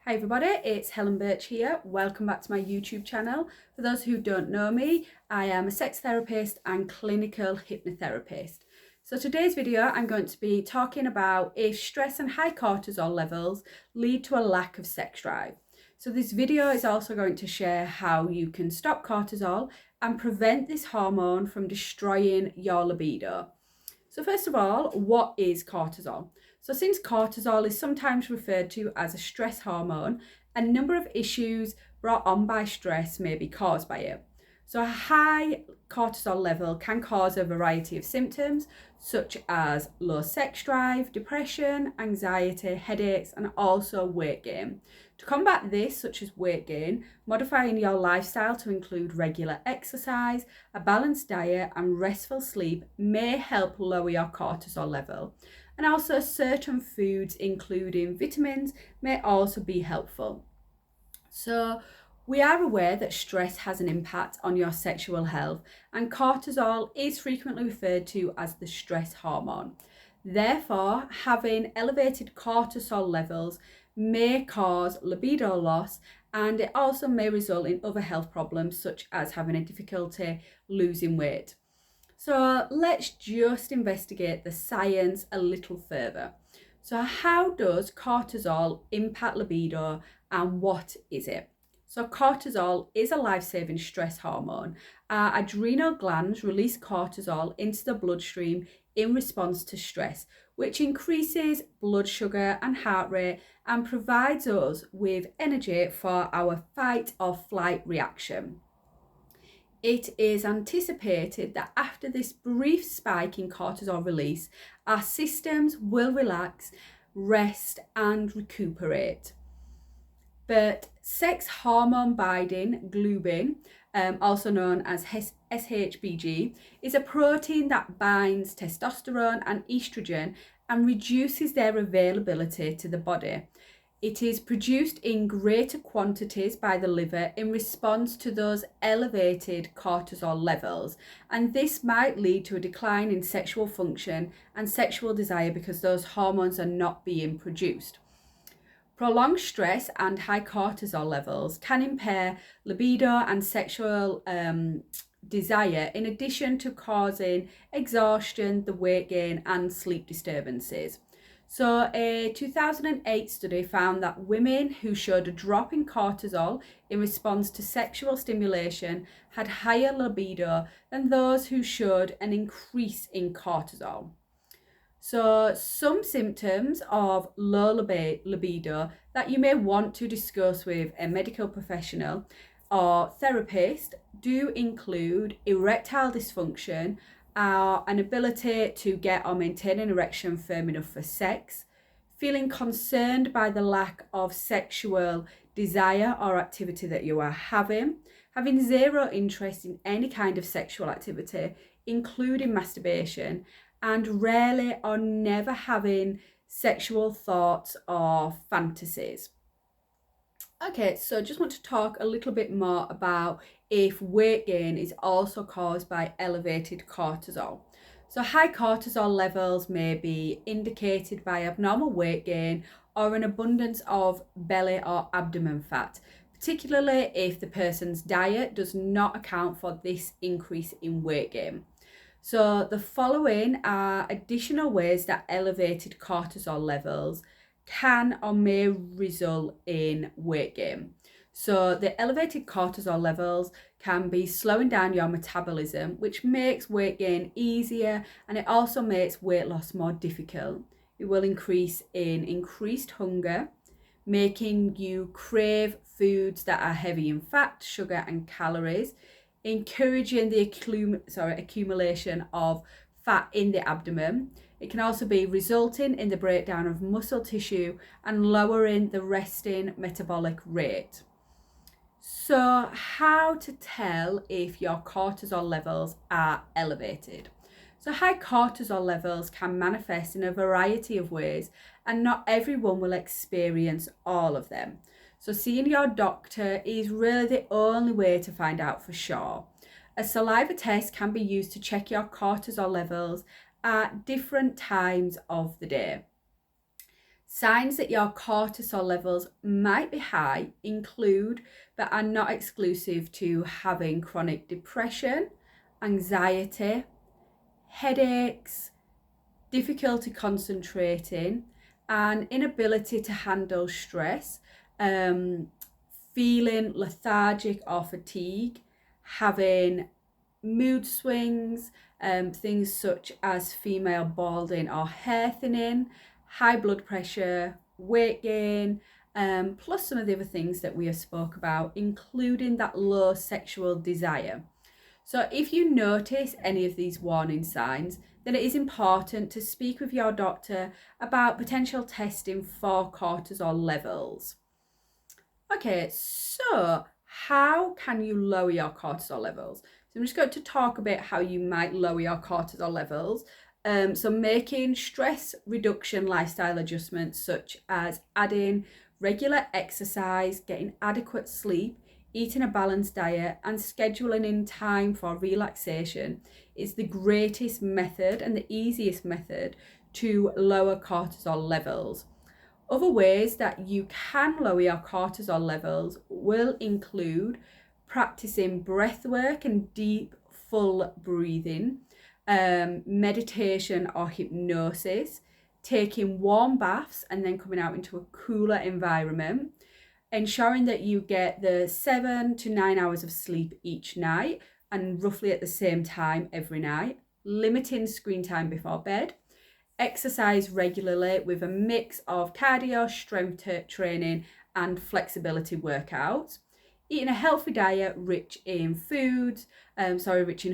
Hi everybody, it's Helen Birch here. Welcome back to my YouTube channel. For those who don't know me, I am a sex therapist and clinical hypnotherapist. So today's video I'm going to be talking about if stress and high cortisol levels lead to a lack of sex drive. So this video is also going to share how you can stop cortisol and prevent this hormone from destroying your libido. So first of all, what is cortisol? So since cortisol is sometimes referred to as a stress hormone, a number of issues brought on by stress may be caused by it. So a high cortisol level can cause a variety of symptoms such as low sex drive, depression, anxiety, headaches, and also weight gain. To combat this, such as weight gain, modifying your lifestyle to include regular exercise, a balanced diet, and restful sleep may help lower your cortisol level. And also certain foods, including vitamins, may also be helpful. So we are aware that stress has an impact on your sexual health, and cortisol is frequently referred to as the stress hormone. Therefore, having elevated cortisol levels may cause libido loss, and it also may result in other health problems such as having a difficulty losing weight. So let's just investigate the science a little further. So how does cortisol impact libido and what is it? So cortisol is a life-saving stress hormone. Our adrenal glands release cortisol into the bloodstream in response to stress, which increases blood sugar and heart rate and provides us with energy for our fight or flight reaction. It is anticipated that after this brief spike in cortisol release, our systems will relax, rest, and recuperate. But sex hormone binding globin, also known as SHBG, is a protein that binds testosterone and estrogen and reduces their availability to the body. It is produced in greater quantities by the liver in response to those elevated cortisol levels, and this might lead to a decline in sexual function and sexual desire because those hormones are not being produced. Prolonged stress and high cortisol levels can impair libido and sexual desire, in addition to causing exhaustion, the weight gain, and sleep disturbances. So a 2008 study found that women who showed a drop in cortisol in response to sexual stimulation had higher libido than those who showed an increase in cortisol. So some symptoms of low libido that you may want to discuss with a medical professional or therapist do include erectile dysfunction, an ability to get or maintain an erection firm enough for sex, feeling concerned by the lack of sexual desire or activity that you are having zero interest in any kind of sexual activity, including masturbation, and rarely or never having sexual thoughts or fantasies. Okay, so just want to talk a little bit more about if weight gain is also caused by elevated cortisol. So high cortisol levels may be indicated by abnormal weight gain or an abundance of belly or abdomen fat, particularly if the person's diet does not account for this increase in weight gain. So the following are additional ways that elevated cortisol levels can or may result in weight gain. So the elevated cortisol levels can be slowing down your metabolism, which makes weight gain easier, and it also makes weight loss more difficult. It will increased hunger, making you crave foods that are heavy in fat, sugar, and calories, encouraging the accumulation of fat in the abdomen. It can also be resulting in the breakdown of muscle tissue and lowering the resting metabolic rate. So how to tell if your cortisol levels are elevated? So high cortisol levels can manifest in a variety of ways, and not everyone will experience all of them. So seeing your doctor is really the only way to find out for sure. A saliva test can be used to check your cortisol levels at different times of the day. Signs that your cortisol levels might be high include, but are not exclusive to, having chronic depression, anxiety, headaches, difficulty concentrating, and inability to handle stress, feeling lethargic or fatigue, having mood swings, things such as female balding or hair thinning, high blood pressure, weight gain, plus some of the other things that we have spoke about, including that low sexual desire. So if you notice any of these warning signs, then it is important to speak with your doctor about potential testing for cortisol levels. Okay, so how can you lower your cortisol levels? So I'm just going to talk about how you might lower your cortisol levels. So making stress reduction lifestyle adjustments such as adding regular exercise, getting adequate sleep, eating a balanced diet, and scheduling in time for relaxation is the greatest method and the easiest method to lower cortisol levels. Other ways that you can lower your cortisol levels will include practicing breath work and deep, full breathing, meditation or hypnosis, taking warm baths and then coming out into a cooler environment, ensuring that you get the 7 to 9 hours of sleep each night and roughly at the same time every night, limiting screen time before bed, exercise regularly with a mix of cardio, strength training and flexibility workouts, eating a healthy diet rich in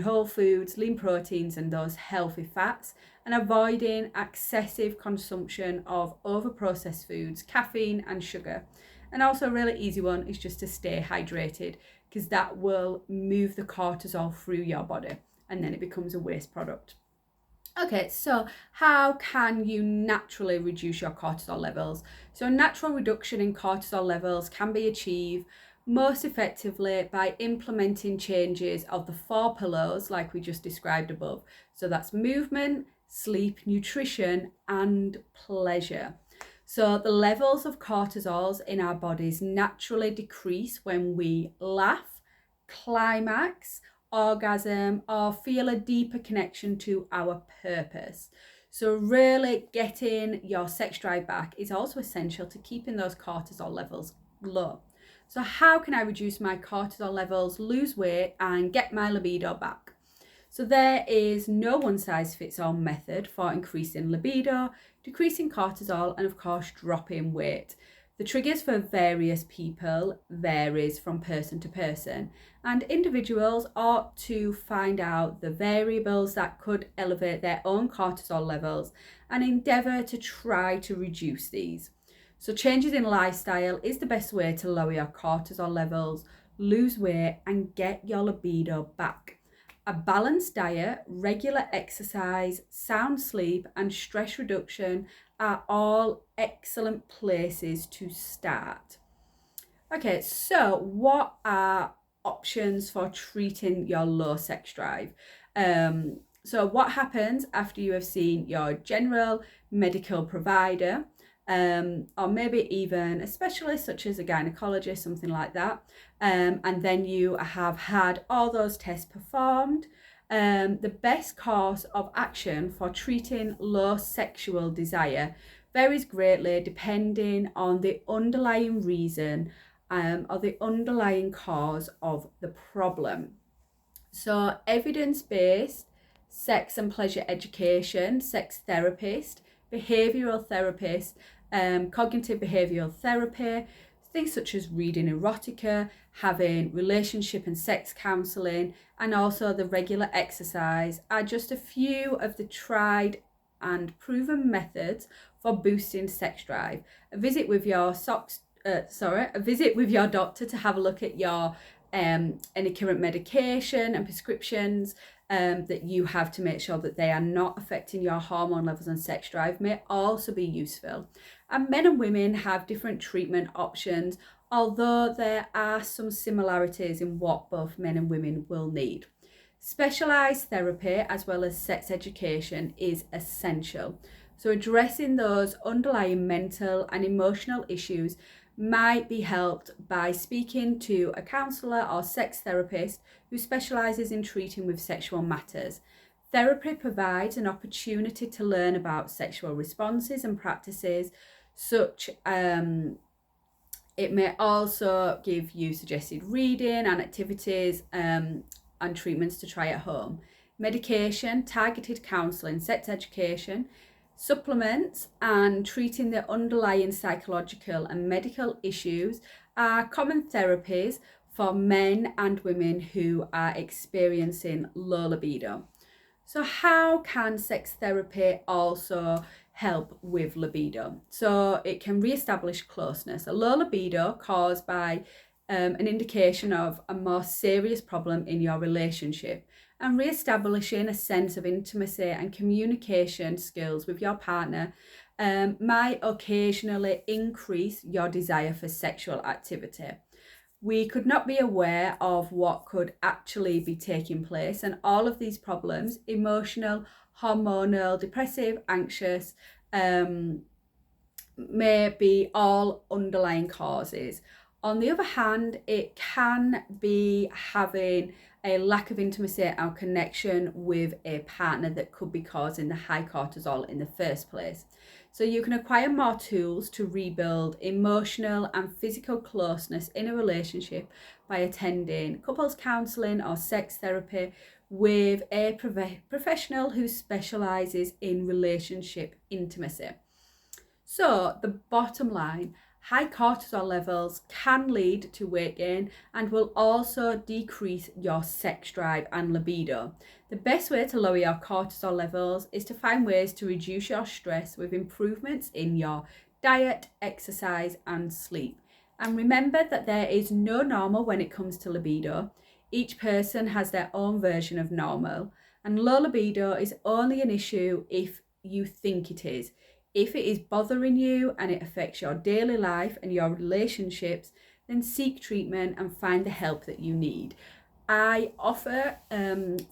whole foods, lean proteins and those healthy fats, and avoiding excessive consumption of over-processed foods, caffeine and sugar. And also a really easy one is just to stay hydrated, because that will move the cortisol through your body and then it becomes a waste product. Okay, so how can you naturally reduce your cortisol levels? So a natural reduction in cortisol levels can be achieved most effectively by implementing changes of the 4 pillars like we just described above. So that's movement, sleep, nutrition, and pleasure. So the levels of cortisols in our bodies naturally decrease when we laugh, climax, orgasm, or feel a deeper connection to our purpose. So really getting your sex drive back is also essential to keeping those cortisol levels low. So how can I reduce my cortisol levels, lose weight, and get my libido back? So there is no one-size-fits-all method for increasing libido, decreasing cortisol, and of course dropping weight. The triggers for various people varies from person to person, and individuals ought to find out the variables that could elevate their own cortisol levels and endeavour to try to reduce these. So changes in lifestyle is the best way to lower your cortisol levels, lose weight, and get your libido back. A balanced diet, regular exercise, sound sleep, and stress reduction are all excellent places to start. Okay, so what are options for treating your low sex drive? So what happens after you have seen your general medical provider, or maybe even a specialist such as a gynecologist, something like that, and then you have had all those tests performed? The best course of action for treating low sexual desire varies greatly depending on the underlying reason or the underlying cause of the problem. So evidence-based sex and pleasure education, sex therapist, behavioural therapist, cognitive behavioural therapy, things such as reading erotica, having relationship and sex counselling, and also the regular exercise are just a few of the tried and proven methods for boosting sex drive. A visit with your doctor to have a look at your any current medication and prescriptions that you have to make sure that they are not affecting your hormone levels and sex drive may also be useful. And men and women have different treatment options, although there are some similarities in what both men and women will need. Specialised therapy as well as sex education is essential. So addressing those underlying mental and emotional issues might be helped by speaking to a counsellor or sex therapist who specialises in treating with sexual matters. Therapy provides an opportunity to learn about sexual responses and practices, such it may also give you suggested reading and activities and treatments to try at home. Medication, targeted counselling, sex education, supplements, and treating the underlying psychological and medical issues are common therapies for men and women who are experiencing low libido. So how can sex therapy also help with libido? So it can re-establish closeness. A low libido caused by an indication of a more serious problem in your relationship, and re-establishing a sense of intimacy and communication skills with your partner might occasionally increase your desire for sexual activity. We could not be aware of what could actually be taking place, and all of these problems, emotional, hormonal, depressive, anxious, may be all underlying causes. On the other hand, it can be having a lack of intimacy or connection with a partner that could be causing the high cortisol in the first place. So you can acquire more tools to rebuild emotional and physical closeness in a relationship by attending couples counselling or sex therapy with a professional who specialises in relationship intimacy. So the bottom line, high cortisol levels can lead to weight gain and will also decrease your sex drive and libido. The best way to lower your cortisol levels is to find ways to reduce your stress with improvements in your diet, exercise, and sleep. And remember that there is no normal when it comes to libido. Each person has their own version of normal, and low libido is only an issue if you think it is. If it is bothering you and it affects your daily life and your relationships, then seek treatment and find the help that you need. I offer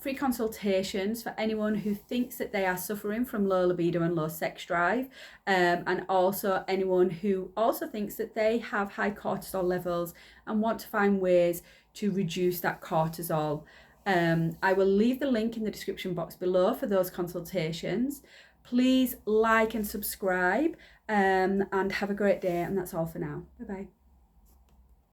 free consultations for anyone who thinks that they are suffering from low libido and low sex drive, and also anyone who also thinks that they have high cortisol levels and want to find ways to reduce that cortisol. I will leave the link in the description box below for those consultations. Please like and subscribe, and have a great day, and that's all for now. Bye bye.